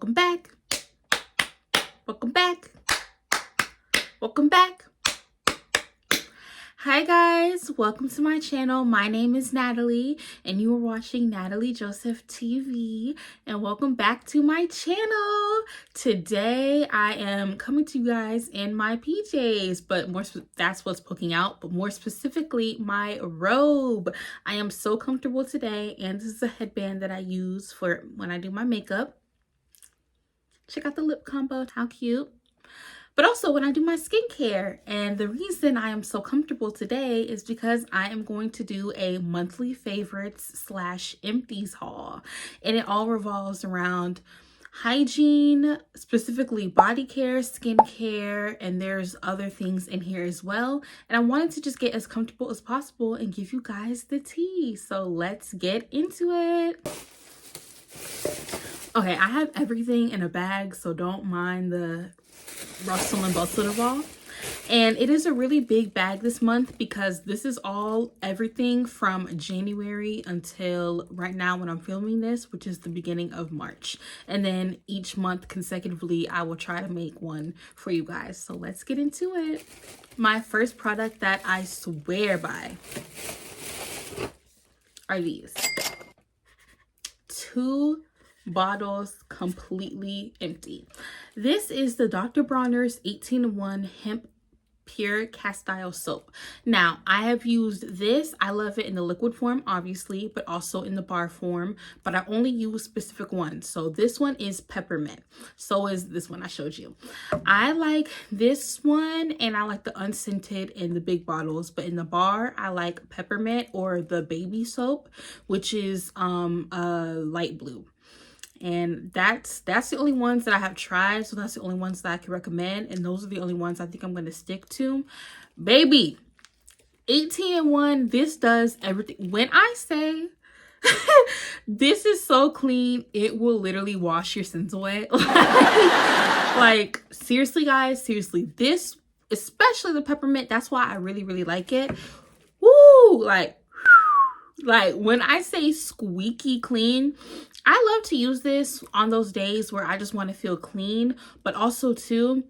Welcome back. Welcome back. Welcome back. Hi guys, welcome to my channel. My name is Natalie and you are watching Natalie Joseph TV, and welcome back to my channel. Today I am coming to you guys in my PJs, but that's what's poking out, but more specifically my robe. I am so comfortable today, and this is a headband that I use for when I do my makeup. Check out the lip combo, how cute. But also when I do my skincare. And the reason I am so comfortable today is because I am going to do a monthly favorites / empties haul. And it all revolves around hygiene, specifically body care, skincare, and there's other things in here as well. And I wanted to just get as comfortable as possible and give you guys the tea. So let's get into it. Okay, I have everything in a bag, so don't mind the rustle and bustle of all. And it is a really big bag this month because this is everything from January until right now when I'm filming this, which is the beginning of March. And then each month consecutively, I will try to make one for you guys. So let's get into it. My first product that I swear by are these. 2 bottles completely empty. This is the Dr. Bronner's 18-in-1 hemp pure castile soap. Now I have used this. I love it in the liquid form obviously, but also in the bar form, but I only use specific ones. So this one is peppermint, so is this one I showed you. I like this one, and I like the unscented in the big bottles, but in the bar I like peppermint or the baby soap, which is light blue. And that's the only ones that I have tried, so that's the only ones that I can recommend, and those are the only ones I think I'm going to stick to. Baby, 18-in-1, this does everything. When I say this is so clean, it will literally wash your sins away. Like seriously guys, seriously, this, especially the peppermint, that's why I really like it. Woo, like when I say squeaky clean, I love to use this on those days where I just want to feel clean, but also too,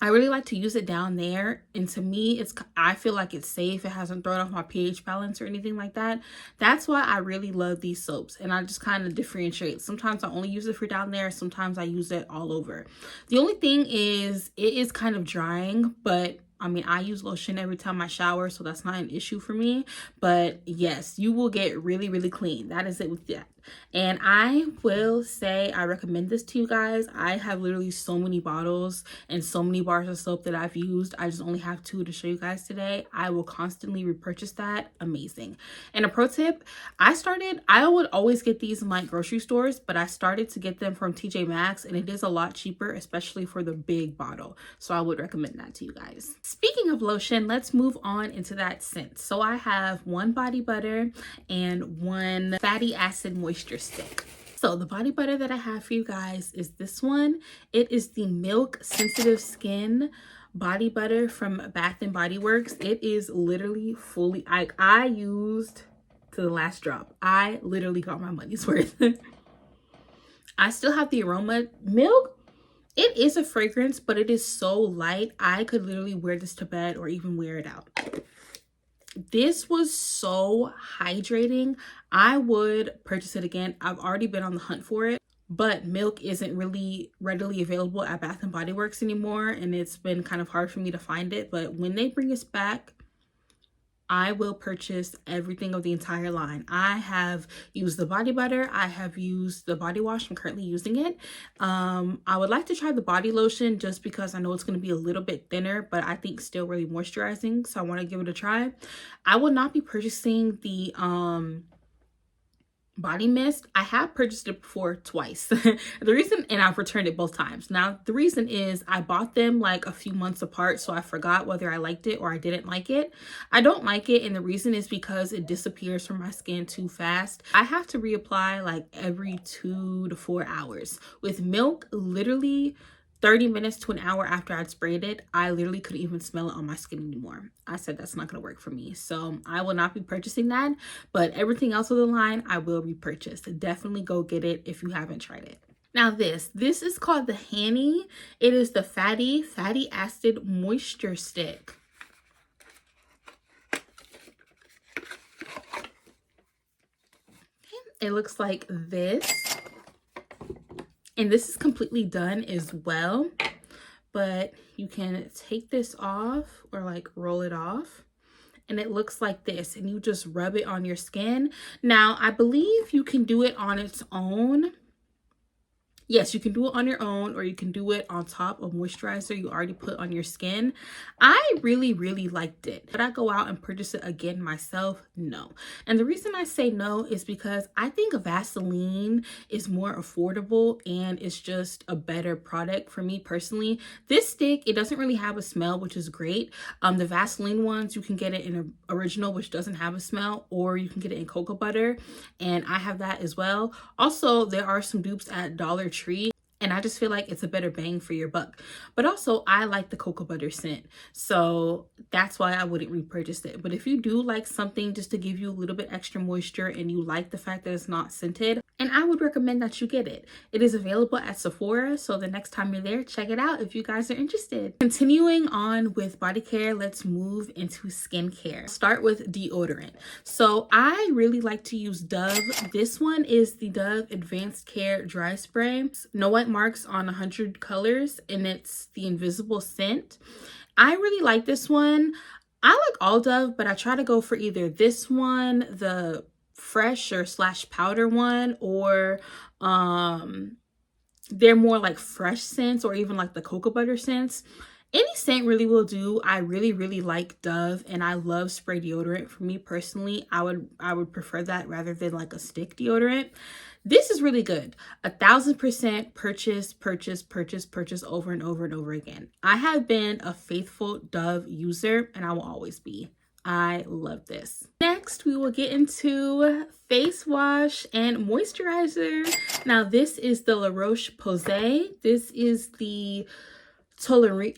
I really like to use it down there. And to me, I feel like it's safe. It hasn't thrown off my pH balance or anything like that. That's why I really love these soaps. And I just kind of differentiate. Sometimes I only use it for down there. Sometimes I use it all over. The only thing is it is kind of drying, but I mean, I use lotion every time I shower, so that's not an issue for me. But yes, you will get really clean. That is it with that. And I will say I recommend this to you guys. I have literally so many bottles and so many bars of soap that I've used. I just only have 2 to show you guys today. I will constantly repurchase that. Amazing. And a pro tip, I would always get these in like grocery stores, but I started to get them from TJ Maxx, and it is a lot cheaper, especially for the big bottle. So I would recommend that to you guys. Speaking of lotion, let's move on into that scent. So I have 1 body butter and 1 fatty acid moisture stick. So the body butter that I have for you guys is this one. It is the Milk Sensitive Skin body butter from Bath and Body Works. It is literally fully, I used to the last drop. I literally got my money's worth. I still have the aroma. Milk, it is a fragrance, but it is so light. I could literally wear this to bed or even wear it out. This was so hydrating. I would purchase it again. I've already been on the hunt for it, but Milk isn't really readily available at Bath and Body Works anymore, and it's been kind of hard for me to find it. But when they bring us back, I will purchase everything of the entire line. I have used the body butter. I have used the body wash. I'm currently using it. I would like to try the body lotion just because I know it's going to be a little bit thinner, but I think still really moisturizing. So I want to give it a try. I will not be purchasing the body mist. I have purchased it before twice. The reason, and I've returned it both times. Now the reason is I bought them like a few months apart, so I forgot whether I liked it or I didn't like it. I don't like it, and the reason is because it disappears from my skin too fast. I have to reapply like every 2 to 4 hours. With Milk, literally 30 minutes to an hour after I'd sprayed it, I literally couldn't even smell it on my skin anymore. I said that's not going to work for me. So I will not be purchasing that, but everything else of the line, I will repurchase. Definitely go get it if you haven't tried it. Now this is called the Honey. It is the fatty acid moisture stick. It looks like this, and this is completely done as well, but you can take this off or like roll it off, and it looks like this, and you just rub it on your skin. Now I believe you can do it on its own. Yes, you can do it on your own, or you can do it on top of moisturizer you already put on your skin. I really liked it. Would I go out and purchase it again myself? No. And the reason I say no is because I think Vaseline is more affordable and it's just a better product for me personally. This stick, it doesn't really have a smell, which is great. The Vaseline ones, you can get it in an original, which doesn't have a smell, or you can get it in cocoa butter, and I have that as well. Also, there are some dupes at Dollar Tree, and I just feel like it's a better bang for your buck. But also, I like the cocoa butter scent, so that's why I wouldn't repurchase it. But if you do like something just to give you a little bit extra moisture, and you like the fact that it's not scented, and I would recommend that you get it. It is available at Sephora, so the next time you're there, check it out if you guys are interested. Continuing on with body care, let's move into skincare. Start with deodorant. So I really like to use Dove. This one is the Dove Advanced Care Dry Spray. No white marks on 100 colors, and it's the invisible scent. I really like this one. I like all Dove, but I try to go for either this one, the fresh or slash powder one, or they're more like fresh scents, or even like the cocoa butter scents. Any scent really will do. I really like Dove, and I love spray deodorant. For me personally, I would prefer that rather than like a stick deodorant. This is really good. 1000% purchase over and over again. I have been a faithful Dove user, and I will always be. I love this. Next, we will get into face wash and moisturizer. Now, this is the La Roche-Posay. This is the Tolerian.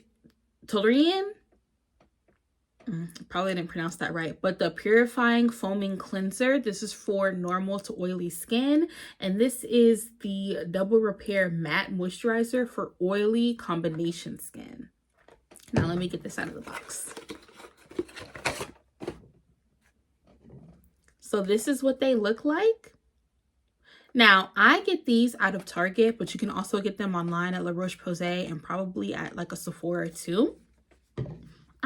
Probably didn't pronounce that right, but the purifying foaming cleanser. This is for normal to oily skin, and this is the double repair matte moisturizer for oily combination skin. Now let me get this out of the box. So this is what they look like. Now, I get these out of Target, but you can also get them online at La Roche-Posay and probably at like a Sephora too.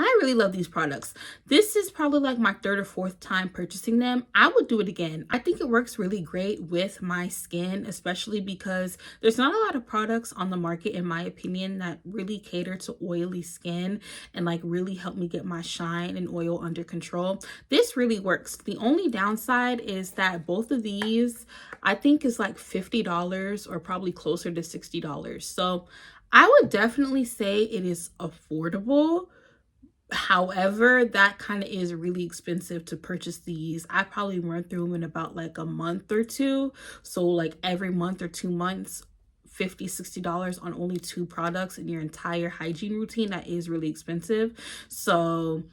I really love these products. This is probably like my third or fourth time purchasing them. I would do it again. I think it works really great with my skin, especially because there's not a lot of products on the market, in my opinion, that really cater to oily skin and like really help me get my shine and oil under control. This really works. The only downside is that both of these, I think, is like $50 or probably closer to $60. So I would definitely say it is affordable. However, that kind of is really expensive to purchase these. I probably run through them in about like a month or two. So like every month or 2 months, $50-$60 on only 2 products in your entire hygiene routine. That is really expensive. So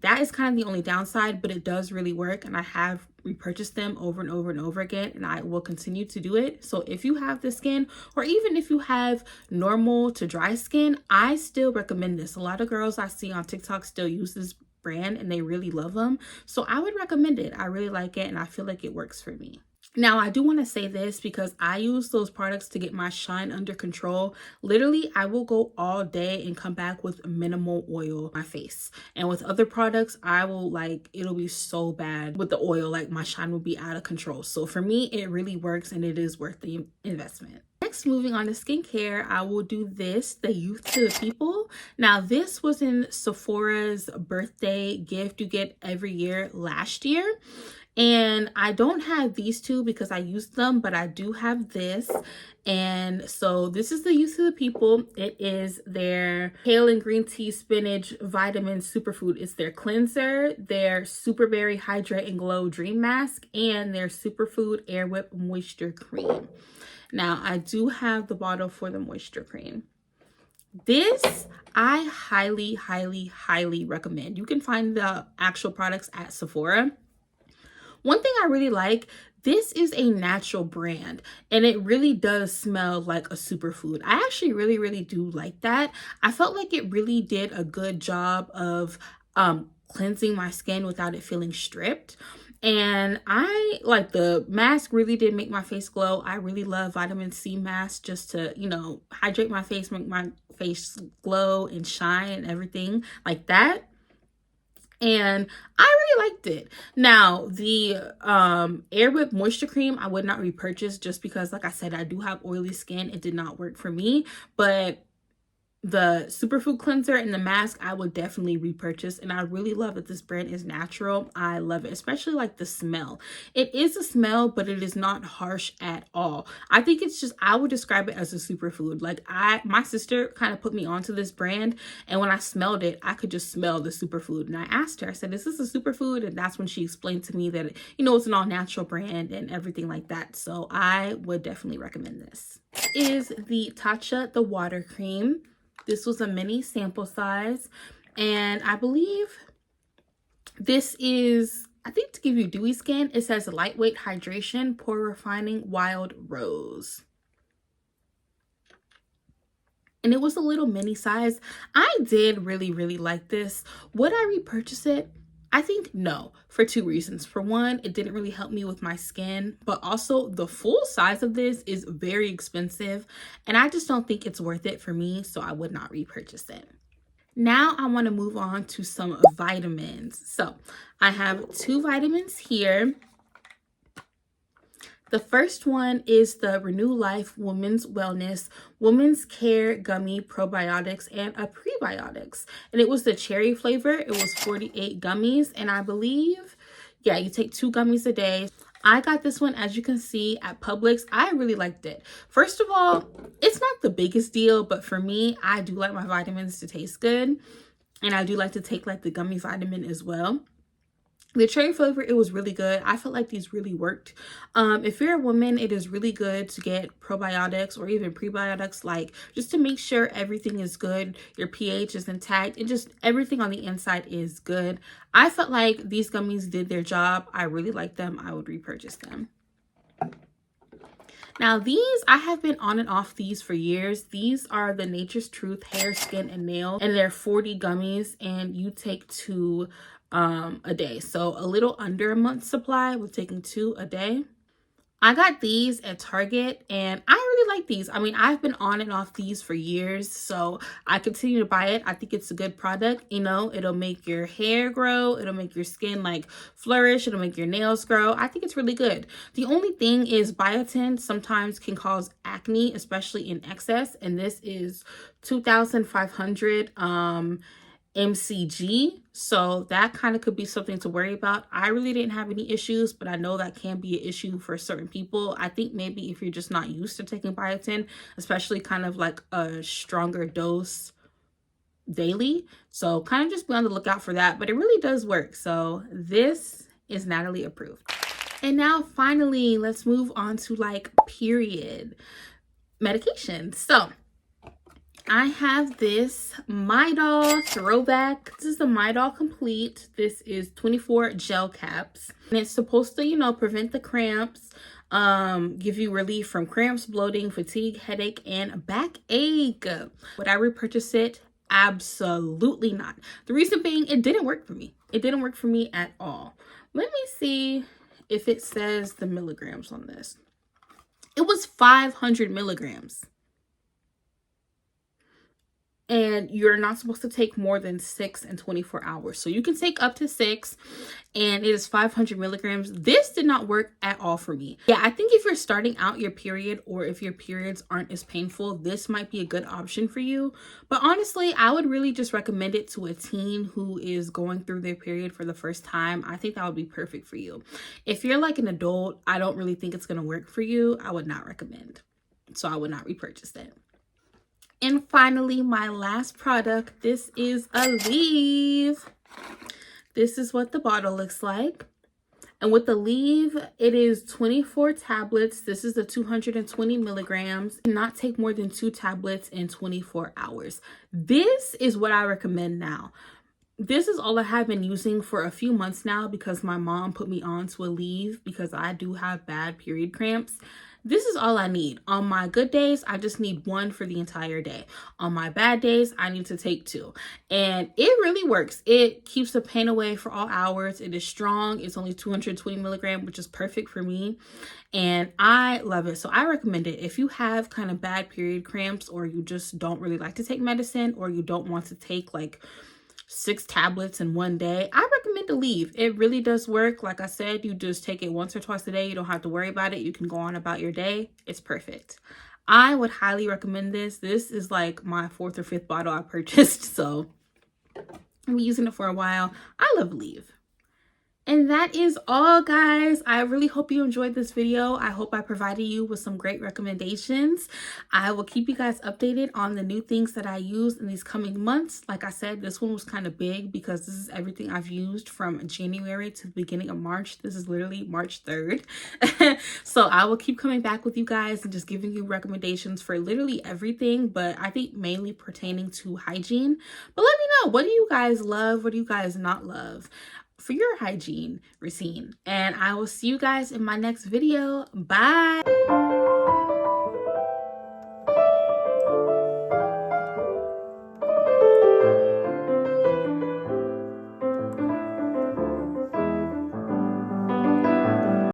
that is kind of the only downside, but it does really work, and I have repurchased them over and over again, and I will continue to do it. So if you have the skin, or even if you have normal to dry skin, I still recommend this. A lot of girls I see on TikTok still use this brand, and they really love them. So I would recommend it. I really like it, and I feel like it works for me. Now, I do want to say this because I use those products to get my shine under control. Literally, I will go all day and come back with minimal oil on my face. And with other products, I will like, it'll be so bad with the oil, like my shine will be out of control. So for me, it really works, and it is worth the investment. Next, moving on to skincare, I will do this, the Youth to the People. Now, this was in Sephora's birthday gift you get every year last year. And I don't have these two because I used them, but I do have this. And so this is the Youth to the People. It is their kale and green tea spinach vitamin superfood. It's their cleanser, their super berry hydrate and glow dream mask, and their superfood air whip moisture cream. Now, I do have the bottle for the moisture cream. This I highly recommend. You can find the actual products at Sephora. One thing I really like, this is a natural brand and it really does smell like a superfood. I actually really do like that. I felt like it really did a good job of cleansing my skin without it feeling stripped. And I like the mask really did make my face glow. I really love vitamin C masks just to, you know, hydrate my face, make my face glow and shine and everything like that. And I really liked it. Now, the Air Whip Moisture Cream, I would not repurchase just because, like I said, I do have oily skin. It did not work for me. But the superfood cleanser and the mask I would definitely repurchase, and I really love that this brand is natural. I love it, especially like the smell. It is a smell, but it is not harsh at all. I think it's just, I would describe it as a superfood. Like my sister kind of put me onto this brand, and when I smelled it, I could just smell the superfood. And I asked her, I said, is this a superfood? And that's when she explained to me that, you know, it's an all natural brand and everything like that. So I would definitely recommend this. Is the Tatcha the water cream. This was a mini sample size, and I believe this is, I think, to give you dewy skin. It says lightweight hydration, pore refining, wild rose. And it was a little mini size. I did really like this. Would I repurchase it? I think no, for two reasons. For one, it didn't really help me with my skin, but also the full size of this is very expensive and I just don't think it's worth it for me, so I would not repurchase it. Now I want to move on to some vitamins. So I have two vitamins here. The first one is the Renew Life Women's Wellness Women's Care Gummy Probiotics and a Prebiotics. And it was the cherry flavor. It was 48 gummies. And I believe, yeah, you take 2 gummies a day. I got this one, as you can see, at Publix. I really liked it. First of all, it's not the biggest deal, but for me, I do like my vitamins to taste good. And I do like to take like the gummy vitamin as well. The cherry flavor, it was really good. I felt like these really worked. If you're a woman, it is really good to get probiotics or even prebiotics, like just to make sure everything is good, your pH is intact, and just everything on the inside is good. I felt like these gummies did their job. I really like them. I would repurchase them. Now these, I have been on and off these for years. These are the Nature's Truth Hair, Skin, and Nail, and they're 40 gummies, and you take 2 a day, so a little under a month's supply with taking 2 a day. I got these at Target and I really like these. I mean, I've been on and off these for years, so I continue to buy it. I think it's a good product. You know, it'll make your hair grow, it'll make your skin like flourish, it'll make your nails grow. I think it's really good. The only thing is biotin sometimes can cause acne, especially in excess, and this is 2,500 mcg, so that kind of could be something to worry about. I really didn't have any issues, but I know that can be an issue for certain people. I think maybe if you're just not used to taking biotin, especially kind of like a stronger dose daily, so kind of just be on the lookout for that. But it really does work, so this is Natalie approved. And now finally, let's move on to like period medication. So I have this Midol throwback. This is the Midol Complete. This is 24 gel caps. And it's supposed to, you know, prevent the cramps, give you relief from cramps, bloating, fatigue, headache, and backache. Would I repurchase it? Absolutely not. The reason being, it didn't work for me. It didn't work for me at all. Let me see if it says the milligrams on this. It was 500 milligrams. And you're not supposed to take more than 6 in 24 hours. So you can take up to 6, and it is 500 milligrams. This did not work at all for me. Yeah, I think if you're starting out your period, or if your periods aren't as painful, this might be a good option for you. But honestly, I would really just recommend it to a teen who is going through their period for the first time. I think that would be perfect for you. If you're like an adult, I don't really think it's going to work for you. I would not recommend. So I would not repurchase it. And finally, my last product, this is Aleve. This is what the bottle looks like. And with the Aleve, it is 24 tablets. This is the 220 milligrams. Do not take more than 2 tablets in 24 hours. This is what I recommend now. This is all I have been using for a few months now because my mom put me on to a leave because I do have bad period cramps. This is all I need. On my good days, I just need one for the entire day. On my bad days, I need to take two. And it really works. It keeps the pain away for all hours. It is strong. It's only 220 milligrams, which is perfect for me. And I love it. So I recommend it. If you have kind of bad period cramps, or you just don't really like to take medicine, or you don't want to take like 6 tablets in one day, I recommend to leave. It really does work. Like I said, you just take it once or twice a day. You don't have to worry about it. You can go on about your day. It's perfect. I would highly recommend this. This is like my 4th or 5th bottle I purchased, so I'm using it for a while. I love Leave. And that is all, guys. I really hope you enjoyed this video. I hope I provided you with some great recommendations. I will keep you guys updated on the new things that I use in these coming months. Like I said, this one was kind of big because this is everything I've used from January to the beginning of March. This is literally March 3rd. So I will keep coming back with you guys and just giving you recommendations for literally everything, but I think mainly pertaining to hygiene. But let me know, what do you guys love? What do you guys not love for your hygiene routine? And I will see you guys in my next video. Bye.